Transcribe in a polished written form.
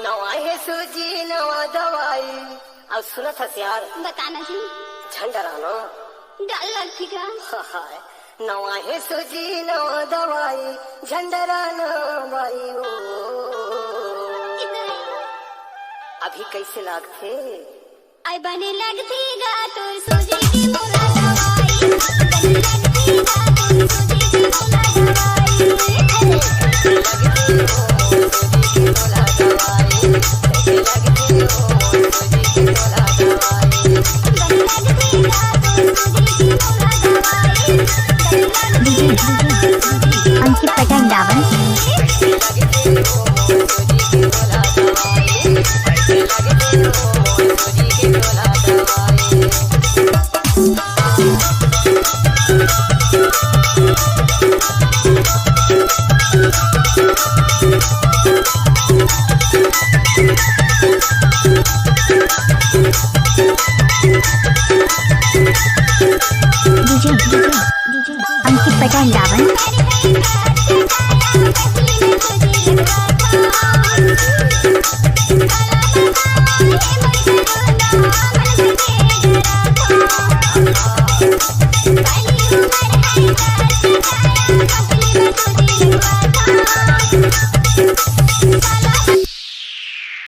नवा है सूजी नवा दवाई और सुना था यार बताना जी झंडराना डर लगती का नवा है सूजी नवा दवाई झंडराना भाई ओ अभी कैसे लागते आई बने लगती गा तो सूजी की मोला दवाई बने लगती गा तो सूजी की मोला अंकित पटांडावन अंकित पटांडावन